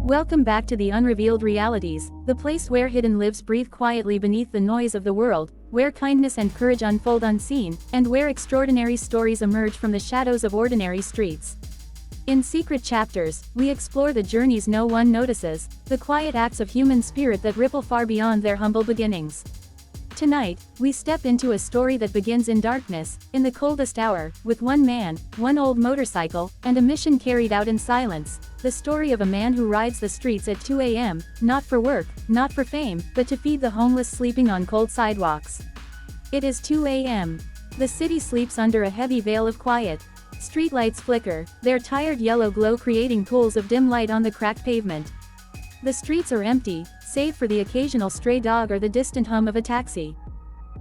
Welcome back to the Unrevealed Realities, the place where hidden lives breathe quietly beneath the noise of the world, where kindness and courage unfold unseen, and where extraordinary stories emerge from the shadows of ordinary streets. In Secret Chapters, we explore the journeys no one notices, the quiet acts of human spirit that ripple far beyond their humble beginnings. Tonight, we step into a story that begins in darkness, in the coldest hour, with one man, one old motorcycle, and a mission carried out in silence. The story of a man who rides the streets at 2 a.m., not for work, not for fame, but to feed the homeless sleeping on cold sidewalks. It is 2 a.m. The city sleeps under a heavy veil of quiet. Streetlights flicker, their tired yellow glow creating pools of dim light on the cracked pavement. The streets are empty, save for the occasional stray dog or the distant hum of a taxi.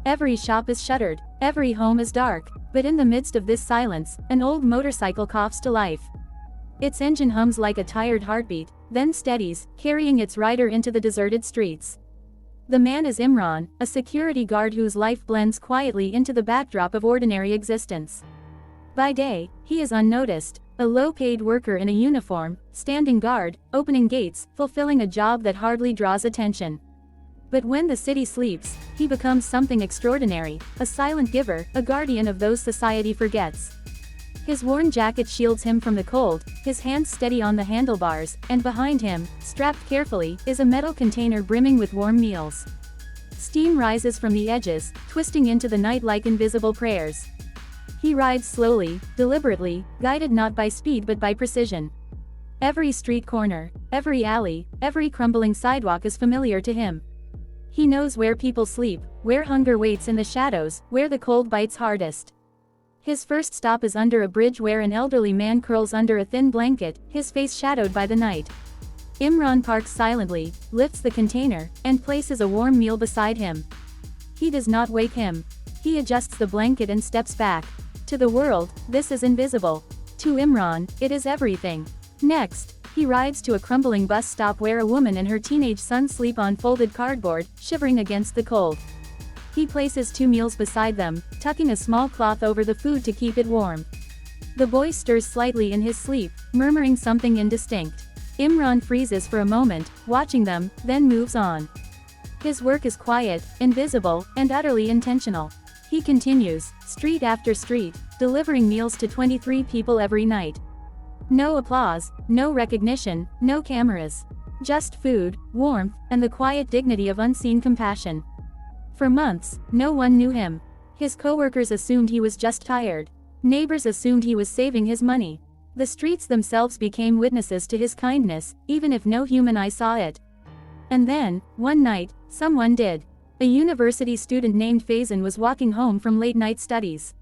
Every shop is shuttered, every home is dark, but in the midst of this silence, an old motorcycle coughs to life. Its engine hums like a tired heartbeat, then steadies, carrying its rider into the deserted streets. The man is Imran, a security guard whose life blends quietly into the backdrop of ordinary existence. By day, he is unnoticed, a low-paid worker in a uniform, standing guard, opening gates, fulfilling a job that hardly draws attention. But when the city sleeps, he becomes something extraordinary, a silent giver, a guardian of those society forgets. His worn jacket shields him from the cold, his hands steady on the handlebars, and behind him, strapped carefully, is a metal container brimming with warm meals. Steam rises from the edges, twisting into the night like invisible prayers. He rides slowly, deliberately, guided not by speed but by precision. Every street corner, every alley, every crumbling sidewalk is familiar to him. He knows where people sleep, where hunger waits in the shadows, where the cold bites hardest. His first stop is under a bridge where an elderly man curls under a thin blanket, his face shadowed by the night. Imran parks silently, lifts the container, and places a warm meal beside him. He does not wake him. He adjusts the blanket and steps back. To the world, this is invisible. To Imran, it is everything. Next, he rides to a crumbling bus stop where a woman and her teenage son sleep on folded cardboard, shivering against the cold. He places 2 meals beside them, tucking a small cloth over the food to keep it warm. The boy stirs slightly in his sleep, murmuring something indistinct. Imran freezes for a moment, watching them, then moves on. His work is quiet, invisible, and utterly intentional. He continues, street after street, delivering meals to 23 people every night. No applause, no recognition, no cameras. Just food, warmth, and the quiet dignity of unseen compassion. For months, no one knew him. His coworkers assumed he was just tired. Neighbors assumed he was saving his money. The streets themselves became witnesses to his kindness, even if no human eye saw it. And then, one night, someone did. A university student named Faizan was walking home from late-night studies.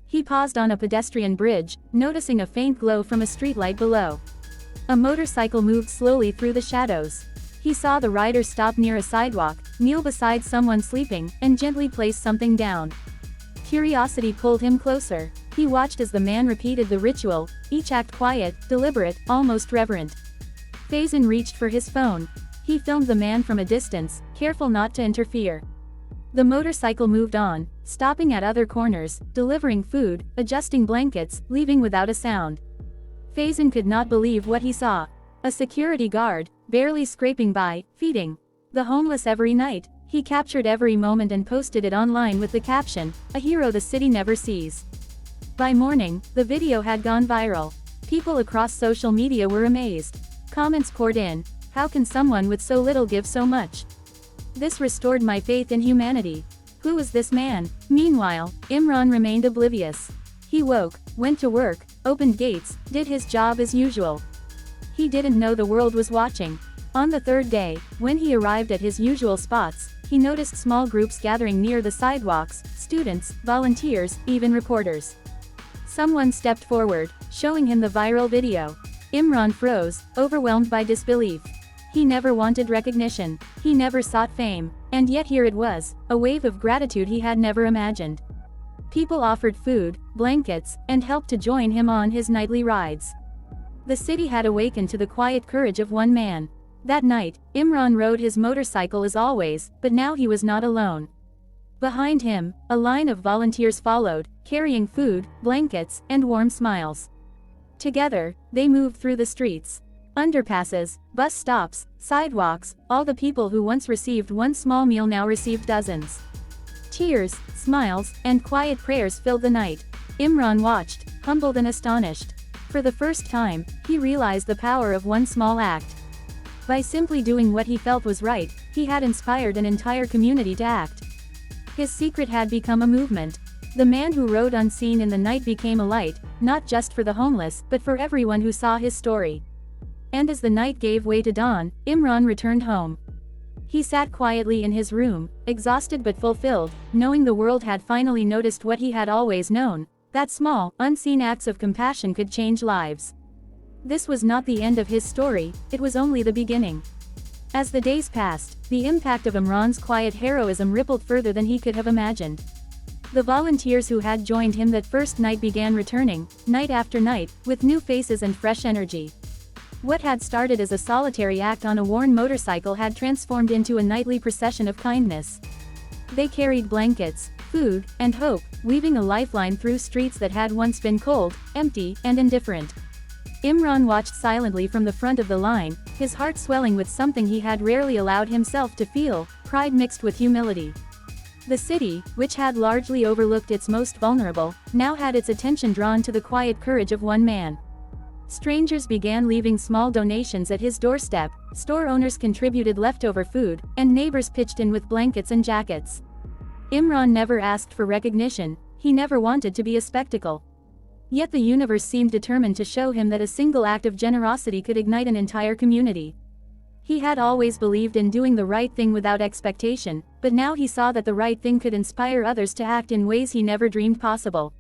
He paused on a pedestrian bridge, noticing a faint glow from a streetlight below. A motorcycle moved slowly through the shadows. He saw the rider stop near a sidewalk, kneel beside someone sleeping, and gently place something down. Curiosity pulled him closer. He watched as the man repeated the ritual, each act quiet, deliberate, almost reverent. Faizan reached for his phone. He filmed the man from a distance, careful not to interfere. The motorcycle moved on, stopping at other corners, delivering food, adjusting blankets, leaving without a sound. Faizan could not believe what he saw. A security guard, barely scraping by, feeding the homeless every night. He captured every moment and posted it online with the caption, "A hero the city never sees." By morning, the video had gone viral. People across social media were amazed. Comments poured in. How can someone with so little give so much? This restored my faith in humanity. Who was this man? Meanwhile, Imran remained oblivious. He woke, went to work, opened gates, did his job as usual. He didn't know the world was watching. On the 3rd day, when he arrived at his usual spots, he noticed small groups gathering near the sidewalks, students, volunteers, even reporters. Someone stepped forward, showing him the viral video. Imran froze, overwhelmed by disbelief. He never wanted recognition. He never sought fame. And yet here it was, a wave of gratitude he had never imagined. People offered food, blankets, and help to join him on his nightly rides. The city had awakened to the quiet courage of one man. That night, Imran rode his motorcycle as always, but now he was not alone. Behind him, a line of volunteers followed, carrying food, blankets, and warm smiles. Together, they moved through the streets. Underpasses, bus stops, sidewalks, all the people who once received one small meal now received dozens. Tears, smiles, and quiet prayers filled the night. Imran watched, humbled and astonished. For the first time, he realized the power of one small act. By simply doing what he felt was right, he had inspired an entire community to act. His secret had become a movement. The man who rode unseen in the night became a light, not just for the homeless, but for everyone who saw his story. And as the night gave way to dawn, Imran returned home. He sat quietly in his room, exhausted but fulfilled, knowing the world had finally noticed what he had always known, that small, unseen acts of compassion could change lives. This was not the end of his story, it was only the beginning. As the days passed, the impact of Imran's quiet heroism rippled further than he could have imagined. The volunteers who had joined him that first night began returning, night after night, with new faces and fresh energy. What had started as a solitary act on a worn motorcycle had transformed into a nightly procession of kindness. They carried blankets, food, and hope, weaving a lifeline through streets that had once been cold, empty, and indifferent. Imran watched silently from the front of the line, his heart swelling with something he had rarely allowed himself to feel, pride mixed with humility. The city, which had largely overlooked its most vulnerable, now had its attention drawn to the quiet courage of one man. Strangers began leaving small donations at his doorstep, store owners contributed leftover food, and neighbors pitched in with blankets and jackets. Imran never asked for recognition, he never wanted to be a spectacle. Yet the universe seemed determined to show him that a single act of generosity could ignite an entire community. He had always believed in doing the right thing without expectation, but now he saw that the right thing could inspire others to act in ways he never dreamed possible.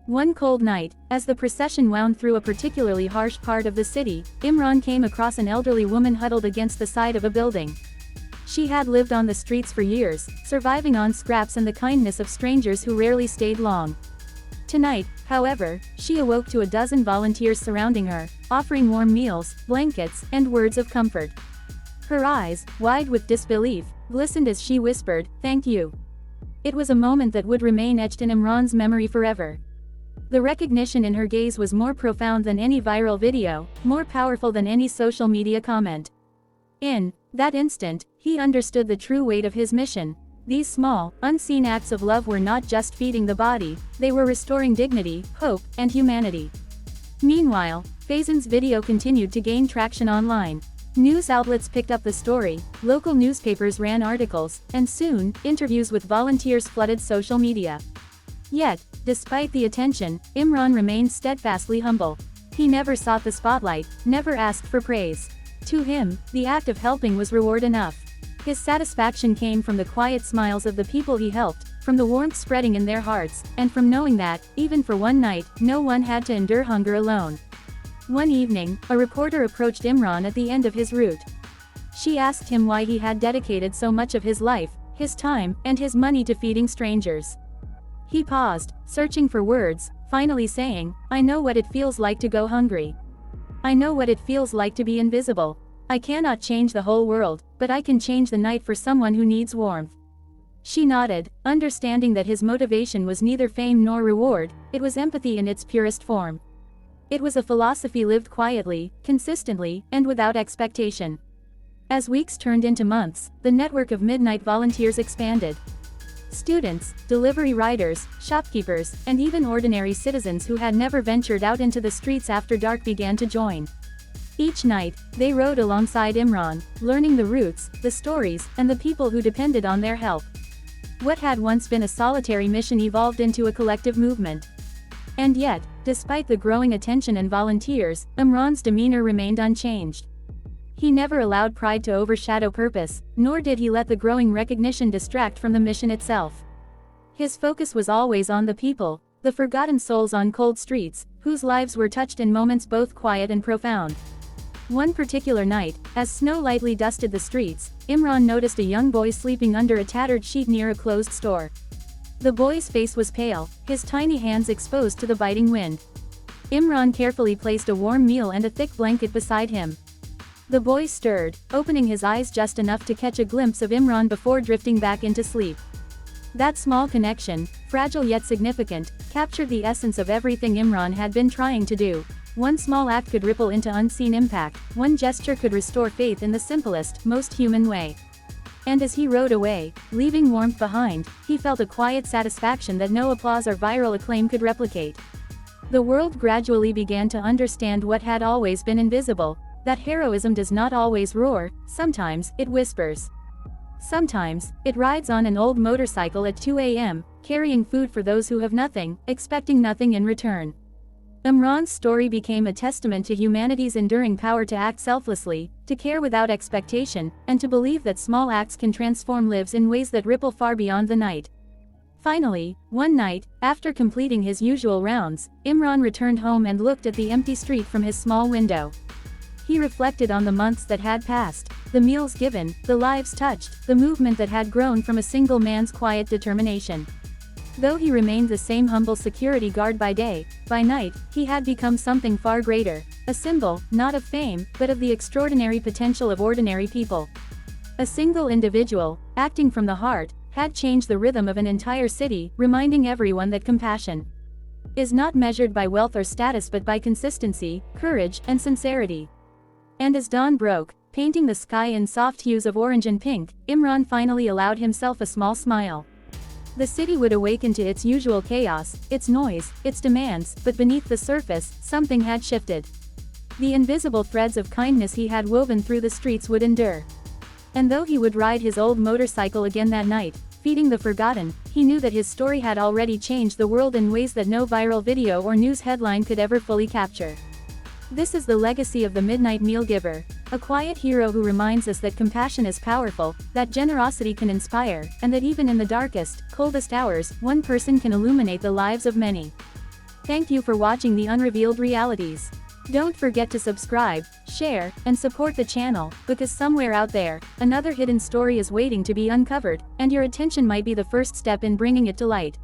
One cold night, as the procession wound through a particularly harsh part of the city, Imran came across an elderly woman huddled against the side of a building. She had lived on the streets for years, surviving on scraps and the kindness of strangers who rarely stayed long. Tonight, however, she awoke to a dozen volunteers surrounding her, offering warm meals, blankets, and words of comfort. Her eyes, wide with disbelief, glistened as she whispered, "Thank you." It was a moment that would remain etched in Imran's memory forever. The recognition in her gaze was more profound than any viral video, more powerful than any social media comment. In that instant, he understood the true weight of his mission. These small, unseen acts of love were not just feeding the body, they were restoring dignity, hope, and humanity. Meanwhile, Faison's video continued to gain traction online. News outlets picked up the story, local newspapers ran articles, and soon, interviews with volunteers flooded social media. Yet, despite the attention, Imran remained steadfastly humble. He never sought the spotlight, never asked for praise. To him, the act of helping was reward enough. His satisfaction came from the quiet smiles of the people he helped, from the warmth spreading in their hearts, and from knowing that, even for one night, no one had to endure hunger alone. One evening, a reporter approached Imran at the end of his route. She asked him why he had dedicated so much of his life, his time, and his money to feeding strangers. He paused, searching for words, finally saying, "I know what it feels like to go hungry. I know what it feels like to be invisible. I cannot change the whole world, but I can change the night for someone who needs warmth." She nodded, understanding that his motivation was neither fame nor reward, it was empathy in its purest form. It was a philosophy lived quietly, consistently, and without expectation. As weeks turned into months, the network of midnight volunteers expanded. Students, delivery riders, shopkeepers, and even ordinary citizens who had never ventured out into the streets after dark began to join. Each night, they rode alongside Imran, learning the routes, the stories, and the people who depended on their help. What had once been a solitary mission evolved into a collective movement. And yet, despite the growing attention and volunteers, Imran's demeanor remained unchanged. He never allowed pride to overshadow purpose, nor did he let the growing recognition distract from the mission itself. His focus was always on the people, the forgotten souls on cold streets, whose lives were touched in moments both quiet and profound. One particular night, as snow lightly dusted the streets, Imran noticed a young boy sleeping under a tattered sheet near a closed store. The boy's face was pale, his tiny hands exposed to the biting wind. Imran carefully placed a warm meal and a thick blanket beside him. The boy stirred, opening his eyes just enough to catch a glimpse of Imran before drifting back into sleep. That small connection, fragile yet significant, captured the essence of everything Imran had been trying to do. One small act could ripple into unseen impact, one gesture could restore faith in the simplest, most human way. And as he rode away, leaving warmth behind, he felt a quiet satisfaction that no applause or viral acclaim could replicate. The world gradually began to understand what had always been invisible, that heroism does not always roar, sometimes, it whispers. Sometimes, it rides on an old motorcycle at 2 a.m., carrying food for those who have nothing, expecting nothing in return. Imran's story became a testament to humanity's enduring power to act selflessly, to care without expectation, and to believe that small acts can transform lives in ways that ripple far beyond the night. Finally, one night, after completing his usual rounds, Imran returned home and looked at the empty street from his small window. He reflected on the months that had passed, the meals given, the lives touched, the movement that had grown from a single man's quiet determination. Though he remained the same humble security guard by day, by night, he had become something far greater, a symbol, not of fame, but of the extraordinary potential of ordinary people. A single individual, acting from the heart, had changed the rhythm of an entire city, reminding everyone that compassion is not measured by wealth or status but by consistency, courage, and sincerity. And as dawn broke, painting the sky in soft hues of orange and pink, Imran finally allowed himself a small smile. The city would awaken to its usual chaos, its noise, its demands, but beneath the surface, something had shifted. The invisible threads of kindness he had woven through the streets would endure. And though he would ride his old motorcycle again that night, feeding the forgotten, he knew that his story had already changed the world in ways that no viral video or news headline could ever fully capture. This is the legacy of the Midnight Meal Giver, a quiet hero who reminds us that compassion is powerful, that generosity can inspire, and that even in the darkest, coldest hours, one person can illuminate the lives of many. Thank you for watching the Unrevealed Realities. Don't forget to subscribe, share, and support the channel, because somewhere out there, another hidden story is waiting to be uncovered, and your attention might be the first step in bringing it to light.